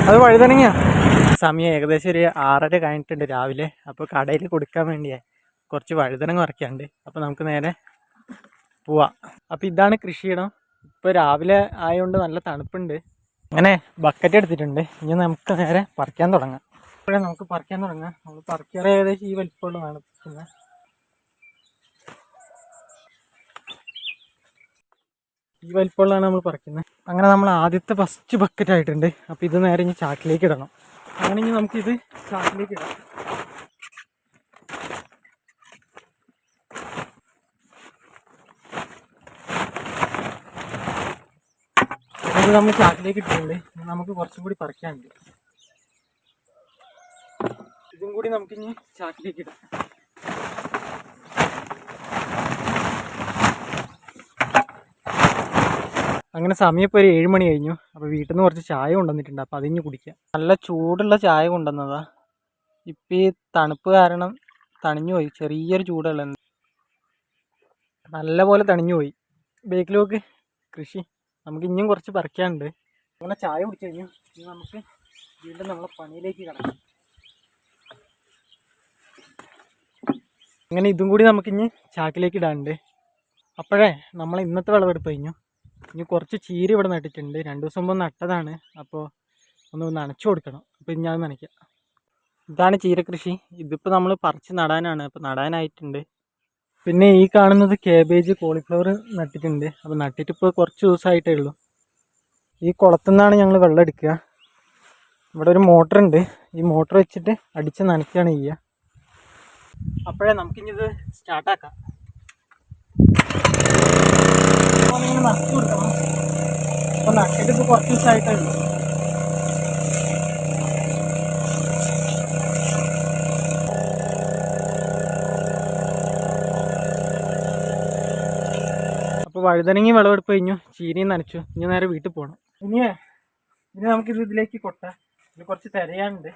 അത് വഴുതനങ്ങ. സമയം ഏകദേശം ഒരു 6:30 കഴിഞ്ഞിട്ടുണ്ട് രാവിലെ. അപ്പോൾ കടയിൽ കൊടുക്കാൻ വേണ്ടിയേ കുറച്ച് വഴുതനങ്ങ വറക്കാണ്ട്. അപ്പോൾ നമുക്ക് നേരെ പോവാം. അപ്പോൾ ഇതാണ് കൃഷിയിടം. ഇപ്പോൾ രാവിലെ ആയതുകൊണ്ട് നല്ല തണുപ്പുണ്ട്. അങ്ങനെ ബക്കറ്റ് എടുത്തിട്ടുണ്ട്. ഇനി നമുക്ക് നേരെ പറിക്കാൻ തുടങ്ങാം. ഇപ്പോഴേ നമുക്ക് പറിക്കാൻ തുടങ്ങാം. നമ്മൾ പറിക്കാറ് ഏകദേശം ഈ വലിപ്പമുള്ളതാണ്. പിന്നെ ഈ വലിപ്പമുള്ളതാണ് നമ്മൾ പറിക്കുന്നത്. അങ്ങനെ നമ്മൾ ആദ്യത്തെ ഫസ്റ്റ് ബക്കറ്റ് ആയിട്ടുണ്ട്. അപ്പോൾ ഇത് നേരെ ഇനി ചാക്കിലേക്ക് ഇടണം. അങ്ങനെ ഇനി നമുക്കിത് ചാക്കിലേക്ക് ഇടാം. ഇത് നമ്മൾ ചാക്കിലേക്ക് ഇട്ടിട്ടുണ്ട്. നമുക്ക് കുറച്ചും കൂടി പറിക്കാനുണ്ട്. ഇതും കൂടി നമുക്കിനി ചാക്കിലേക്ക് ഇടാം. അങ്ങനെ സമയം ഇപ്പോൾ ഒരു 7 മണി കഴിഞ്ഞു. അപ്പോൾ വീട്ടിൽ നിന്ന് കുറച്ച് ചായ കൊണ്ടുവന്നിട്ടുണ്ട്. അപ്പോൾ അതിഞ്ഞ് കുടിക്കാം. നല്ല ചൂടുള്ള ചായ കൊണ്ടുവന്നതാ. ഇപ്പം ഈ തണുപ്പ് കാരണം തണിഞ്ഞു പോയി. ചെറിയൊരു ചൂടുള്ള നല്ല പോലെ തണിഞ്ഞു പോയി. ബേക്കിലോക്ക് കൃഷി നമുക്ക് ഇനിയും കുറച്ച് പറിക്കാനുണ്ട്. അങ്ങനെ ചായ കുടിച്ചു കഴിഞ്ഞു. ഇനി നമുക്ക് വീണ്ടും നമ്മളെ പണിയിലേക്ക് കിടക്കാം. അങ്ങനെ ഇതും കൂടി നമുക്കിനി ചാക്കിലേക്ക് ഇടാനുണ്ട്. അപ്പോഴേ നമ്മൾ ഇന്നത്തെ വിളവെടുപ്പ് കഴിഞ്ഞു. ഇനി കുറച്ച് ചീര ഇവിടെ നട്ടിട്ടുണ്ട്. 2 ദിവസം മുമ്പ് നട്ടതാണ്. അപ്പോൾ ഒന്ന് നനച്ചു കൊടുക്കണം. അപ്പോൾ ഇനി അത് നനയ്ക്കാം. ഇതാണ് ചീരകൃഷി. ഇതിപ്പോൾ നമ്മൾ പറിച്ച് നടാനാണ്. അപ്പോൾ നടാനായിട്ടുണ്ട്. പിന്നെ ഈ കാണുന്നത് കേബേജ്, കോളിഫ്ലവർ നട്ടിട്ടുണ്ട്. അപ്പോൾ നട്ടിട്ട് ഇപ്പോൾ കുറച്ച് ദിവസമായിട്ടേ ഉള്ളൂ. ഈ കുളത്തു നിന്നാണ് ഞങ്ങൾ വെള്ളം എടുക്കുക. ഇവിടെ ഒരു മോട്ടറുണ്ട്. ഈ മോട്ടർ വെച്ചിട്ട് അടിച്ച് നനയ്ക്കുകയാണ് ചെയ്യുക. അപ്പോഴേ നമുക്കിത് സ്റ്റാർട്ടാക്കാം. നനച്ചു കൊടുക്കണം. അപ്പോൾ നട്ടിട്ട് ഇപ്പോൾ കുറച്ച് ദിവസമായിട്ടേ ഉള്ളൂ. അപ്പോൾ വഴുതനങ്ങി വിളവെടുപ്പ് കഴിഞ്ഞു. ചീരയും നനച്ചു. ഇനി നേരെ വീട്ടിൽ പോകണം. ഇനി നമുക്കിത് ഇതിലേക്ക് കൊട്ടാം. ഇനി കുറച്ച് തിരയാനുണ്ട്.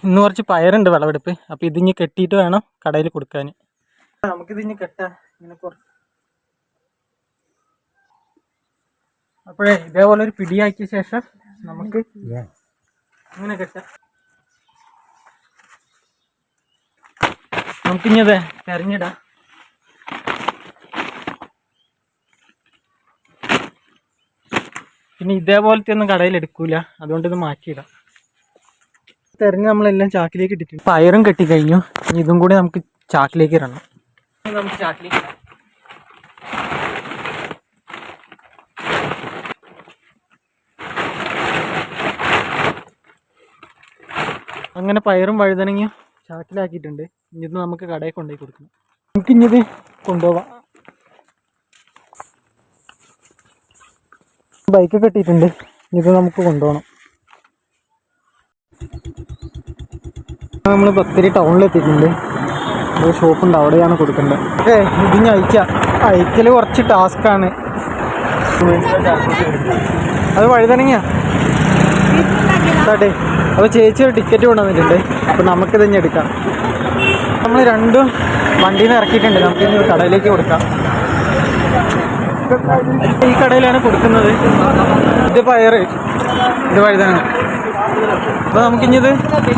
ഇന്ന് കുറച്ച് പയറുണ്ട് വിളവെടുപ്പ്. അപ്പോൾ ഇതിഞ്ഞ് കെട്ടിയിട്ട് വേണം കടയിൽ കൊടുക്കാൻ. നമുക്കിതിഞ്ഞ് കെട്ടാം. ഇങ്ങനെ കുറച്ച് അപ്പോഴേ ഇതേപോലെ ഒരു പിടിയാക്കിയ ശേഷം നമുക്ക് ഇങ്ങനെ കെട്ടാം. നമുക്കിഞ്ഞത് തെരഞ്ഞിടാം. പിന്നെ ഇതേപോലത്തെ ഒന്നും കടയിൽ എടുക്കൂല. അതുകൊണ്ട് ഇത് മാറ്റിയിടാം. തെരഞ്ഞ് നമ്മളെല്ലാം ചാക്കിലേക്ക് ഇട്ടിട്ടുണ്ട്. പയറും കെട്ടിക്കഴിഞ്ഞു. ഇനി ഇതും കൂടി നമുക്ക് ചാക്കിലേക്ക് ഇടണം. നമുക്ക് ചാക്കിലേക്ക് ഇടാം. അങ്ങനെ പയറും വഴുതനങ്ങയും ചാക്കിലാക്കിയിട്ടുണ്ട്. ഇനി ഇത് നമുക്ക് കടയിൽ കൊണ്ടുപോയി കൊടുക്കണം. നമുക്കിഞ്ഞത് കൊണ്ടുപോവാം. ബൈക്ക് കെട്ടിയിട്ടുണ്ട്. ഇത് നമുക്ക് കൊണ്ടുപോകണം. നമ്മൾ ബത്തേരി ടൗണിലെത്തിയിട്ടുണ്ട്. ഒരു ഷോപ്പുണ്ട്, അവിടെയാണ് കൊടുക്കേണ്ടത്. ഇതിന് അയക്കൽ കുറച്ച് ടാസ്ക്കാണ്. അത് വഴുതനങ്ങ കേട്ടെ. അപ്പോൾ ചേച്ചി ഒരു ടിക്കറ്റ് കൊണ്ടുവന്നിട്ടുണ്ട്. അപ്പോൾ നമുക്കിതിഞ്ഞ് എടുക്കാം. നമ്മൾ രണ്ടും വണ്ടിയിൽ നിന്ന് ഇറക്കിയിട്ടുണ്ട്. നമുക്കിനി കടയിലേക്ക് കൊടുക്കാം. ഈ കടയിലാണ് കൊടുക്കുന്നത്. ഇത് പയർ, ഇത് വഴുതനങ്ങ. അപ്പോൾ നമുക്കിഞ്ഞത്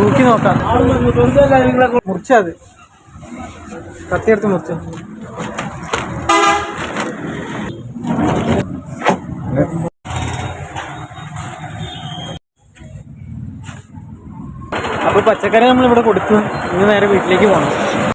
തൂക്കി നോക്കാം. മുറിച്ചത് കത്തിയെടുത്ത് മുറിച്ചു. അപ്പോൾ പച്ചക്കറി നമ്മളിവിടെ കൊടുത്തു. ഇനി നേരെ വീട്ടിലേക്ക് പോകണം.